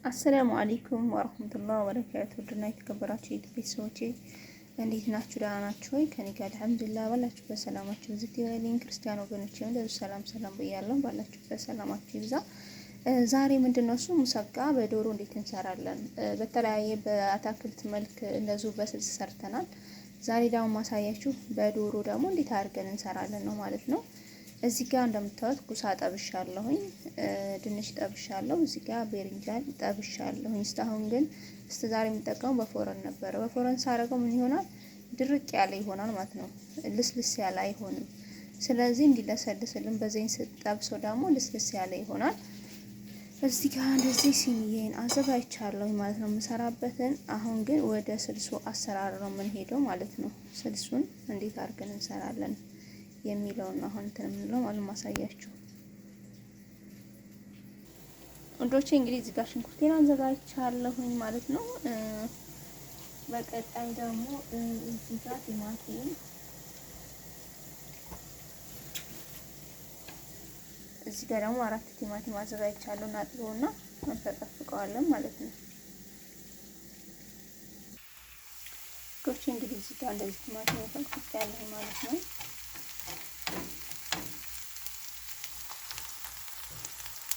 አሰላሙ አለይኩም ወራህመቱላሂ ወበረካቱ። ድና የተከበራችሁ የዩቲዩብ ቤተሰቦቼ እንዴት ናችሁ? ደህና ናችሁ ወይ? ከኔ ጋር አልሐምዱሊላህ። ባላችሁበት ሰላማችሁ ዝት ይበልኝ። ክርስቲያን ወገኖቼም እንደዚህ ሰላም ብያለሁ። ባላችሁበት ሰላማችሁ ይብዛ። ዛሬ ምንድነው እሱ ሙሰጋ በዶሮ እንዴት እንሰራለን? በተለያየ በአታክልት መልክ እንደዚሁ በስልስ ሰርተናል። ዛሬ ደግሞ ማሳያችሁ በዶሮ ደግሞ እንዴት አድርገን እንሰራለን ነው ማለት ነው። እዚህ ጋር እንደምታዩት ኩሳ ጠብሻለሁኝ፣ ድንች ጠብሻለሁ። እዚህ ጋር ቤሪንጃል ጠብሻለሁኝ። እስካሁን ግን ዛሬ የምጠቀመው በፎረን ነበረ። በፎረን ሳረገው ምን ይሆናል? ድርቅ ያለ ይሆናል ማለት ነው። ልስልስ ያለ አይሆንም። ስለዚህ እንዲለሰልስልን በዘይት ስጠብሰው ደግሞ ልስልስ ያለ ይሆናል። እዚህ ጋር እንደዚህ ሲኒዬን አዘጋጅቻለሁ ማለት ነው የምሰራበትን። አሁን ግን ወደ ስልሱ አሰራር ነው የምንሄደው ማለት ነው። ስልሱን እንዴት አድርገን እንሰራለን የሚለውን አሁን እንትን የምንለው ማለት ማሳያችሁ ወንዶቼ። እንግዲህ እዚህ ጋር ሽንኩርቴን አዘጋጅቻለሁኝ ማለት ነው። በቀጣይ ደግሞ እዚህ ጋር ቲማቲም፣ እዚህ ጋር ደግሞ 4 ቲማቲም አዘጋጅቻለሁ እና አጥቦና እንፈቀፍቀዋለን ማለት ነው። ወንዶቼ እንግዲህ እዚህ ጋር እንደዚህ ቲማቲም ፈቅፍቄያለሁ ማለት ነው።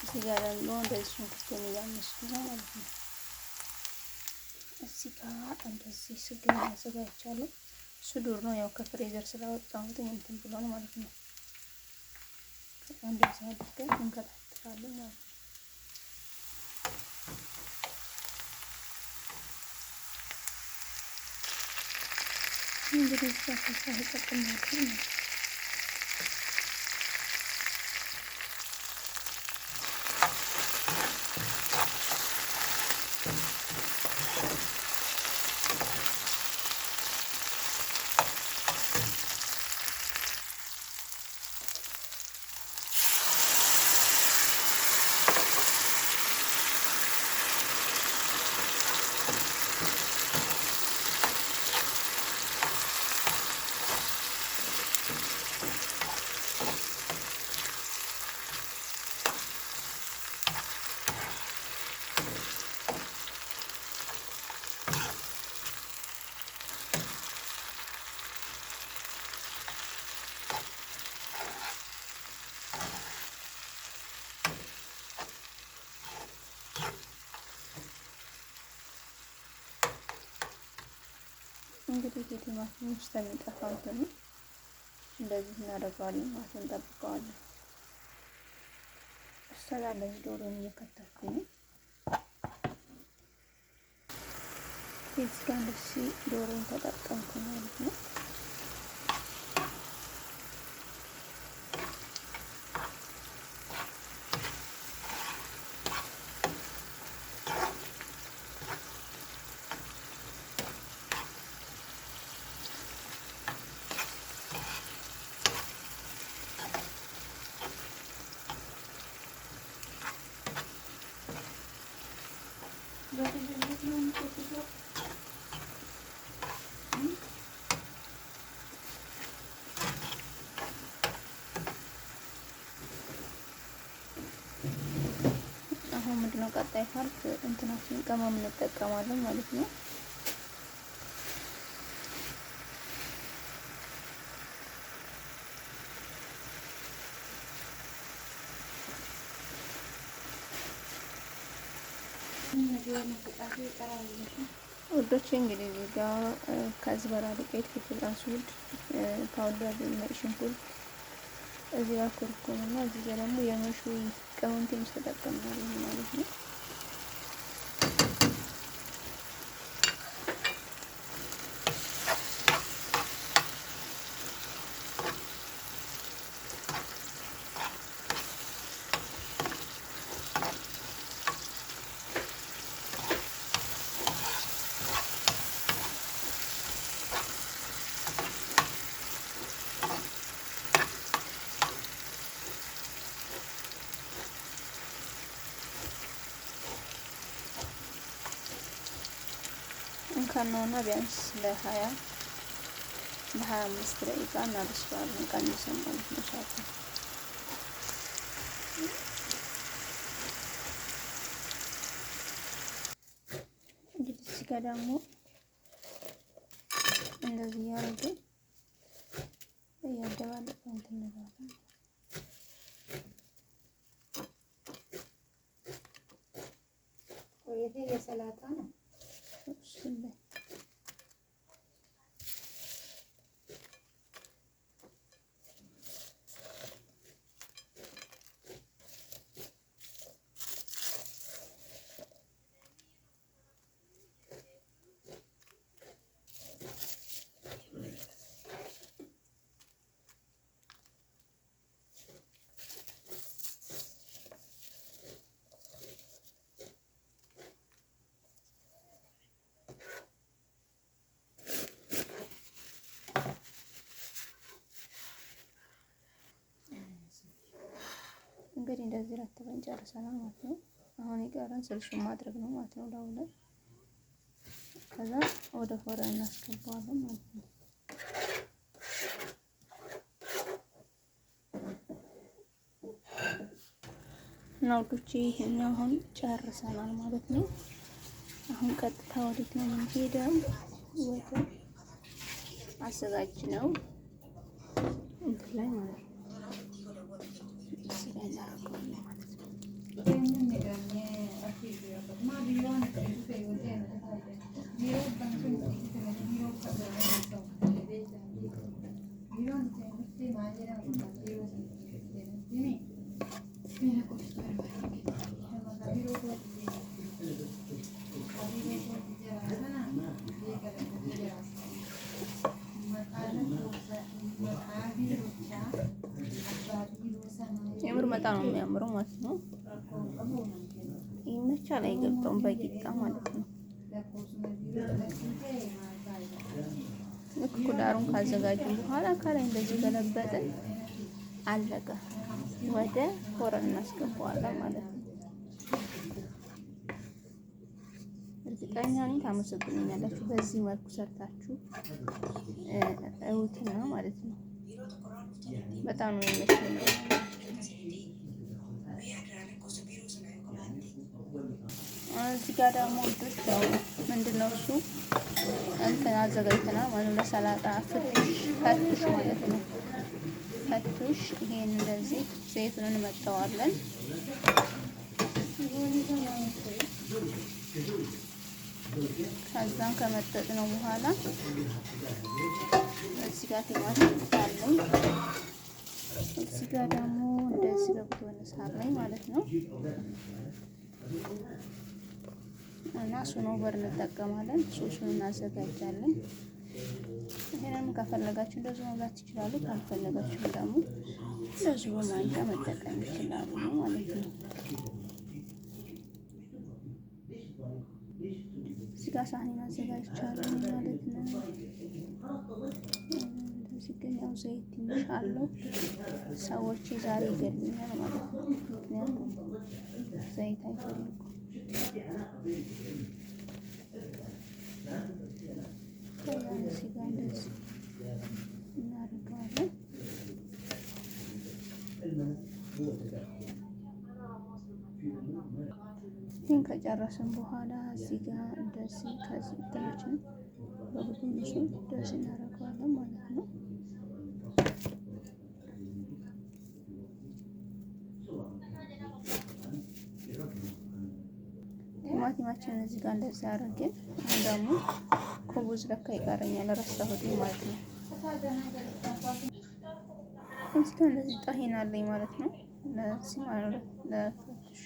እዚህ ጋር ደግሞ እንደዚህ ሽንኩርቴን እያመስኩ ነው ማለት ነው። እዚህ ጋር እንደዚህ ስጋ አዘጋጅቻለሁ። ስዱር ነው ያው ከፍሬዘር ስላወጣሁት እንትን ብሏል ማለት ነው። እንደዚህ አድርገን እንከታተላለን ማለት ነው። እንግዲህ ሳሳ ተጠቅመናል። እንግዲህ ቲማቲም ውስጥ የሚጠፋው ደግሞ እንደዚህ እናደርገዋለን ማለት እንጠብቀዋለን። እሰላ ለዚህ ዶሮን እየከተፍኩኝ ነው። እዚህ ጋር እንደዚህ ዶሮን ተጠቀምኩ ማለት ነው። አሁን ምንድነው ቀጣይ ፓርት እንትናችን ቅመም እንጠቀማለን ማለት ነው። ውዶቼ እንግዲህ እዚህ ጋር ከዝበራ ዱቄት፣ ፍልፍል አስወድ፣ ፓውደር፣ ነጭ ሽንኩርት፣ እዚህ ጋር ኩርኩም እና እዚህ ጋር ደግሞ የመሹ ቅመም ትንሽ ተጠቅመናል ማለት ነው። እንከነውና ቢያንስ ለ25 ደቂቃ እናበስለዋለን ቀንሰን ማለት ነው ሻቱ ጋር ደግሞ እንደዚህ እያደረግን እያደባለቅን እንትን እንላለን። ይሄ የሰላጣ ነው። እንግዲህ እንደዚህ ረትበን ጨርሰናል ማለት ነው። አሁን የቀረን ስልሱን ማድረግ ነው ማለት ነው። ላውለን ከዛ ወደ ፎረን እናስገባዋለን ማለት ነው። ናውዶቼ ይሄኛው አሁን ጨርሰናል ማለት ነው። አሁን ቀጥታ ወዴት ነው የምንሄደው? ወደ አዘጋጅ ነው እንትን ላይ ማለት ነው። የምር በጣም ነው የሚያምረው ማለት ነው። ይመቻል አይገልጠውም በቂጣ ማለት ነው። ልክ ዳሩን ካዘጋጀን በኋላ ከላይ እንደዚህ ገለበጥን፣ አለቀ። ወደ ፎረን እናስገባዋለን ማለት ነው። እርግጠኛ ነኝ ታመሰግኑኛላችሁ። በዚህ መልኩ ሰርታችሁ እውትና ማለት ነው። በጣም ነው የሚመቸኝ። እዚህ ጋር ደግሞ ውዶች ያው ምንድነው እሱ እንትን አዘጋጅተናል ማለት ነው። ለሰላጣ ፈቱሽ ማለት ነው። ፈቱሽ ይሄን እንደዚህ ዘይቱን እንመጣዋለን። ከዛም ከመጠጥ ነው በኋላ እዚህ ጋር ቲማቲም አለኝ። እዚህ ጋር ደግሞ እንደዚህ ገብቶ እንሳለኝ ማለት ነው። እና እሱን ኦቨር እንጠቀማለን። ሶሱን እናዘጋጃለን። ይሄንም ከፈለጋችሁ እንደዚህ መብላት ትችላሉ። ካልፈለጋችሁ ደግሞ እንደዚህ በማንኪያ መጠቀም ይችላሉ ማለት ነው። እዚህ ጋር ሳህኔን አዘጋጅቻለሁ ማለት ነው። እንደዚህ ግን ያው ዘይት ትንሽ አለው። ሰዎች ዛሬ ይገሉኛል ማለት ነው። ምክንያቱም ዘይት አይፈልጉም። እዚህ ጋር እንደዚህ እናደርገዋለን። ይህን ከጨረስን በኋላ እዚህ ጋር እንደዚህ ከዚህ እንትናችን በብዙ እንደዚህ እናደርገዋለን ማለት ነው። ቲማቲማችን እዚህ ጋር እንደዚህ አድርገን አሁን ደግሞ ኩቡዝ ለካ ይቀረኛል ረሳሁት ማለት ነው። እዚህ ጋር እንደዚህ ጣሂን አለኝ ማለት ነው። ለዚህ ማለት ነው ለፈትሽ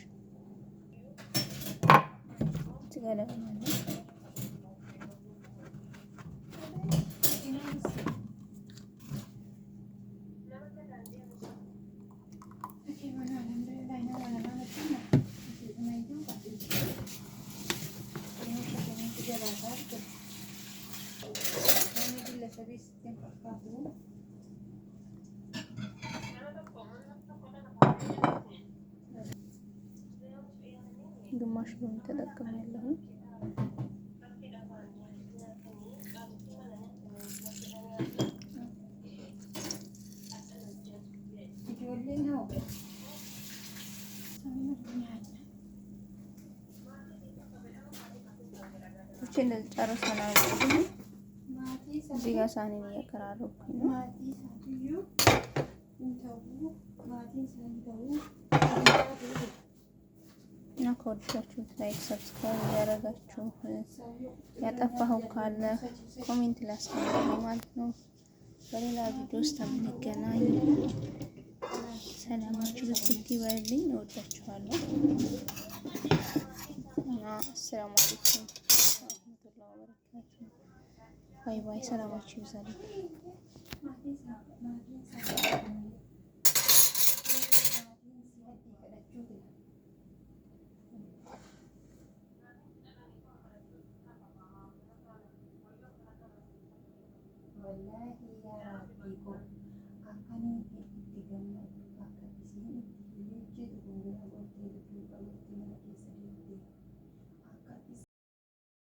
እዚህ ጋር ለማለት ግማሽ ሎሚ ተጠቅሜያለሁ። እህቶቼ እንደዚህ ጨርሰናል። እዚህ ጋር ሳህኔን እያቀራረብኩኝ ነው እና ከወደዳችሁት ላይክ ሰብስክራይብ እያደረጋችሁ ያጠፋኸው ካለ ኮሜንት ላይ አስቀምጡልኝ ማለት ነው። በሌላ ቪዲዮ ውስጥ የምንገናኝ። ሰላማችሁ ብስት ይበልልኝ። እወዳችኋለሁ እና አሰላሙ አለይኩም ወራህመቱላሂ ወበረካቱ። ባይ ባይ። ሰላማችሁ ይብዛልኝ። والله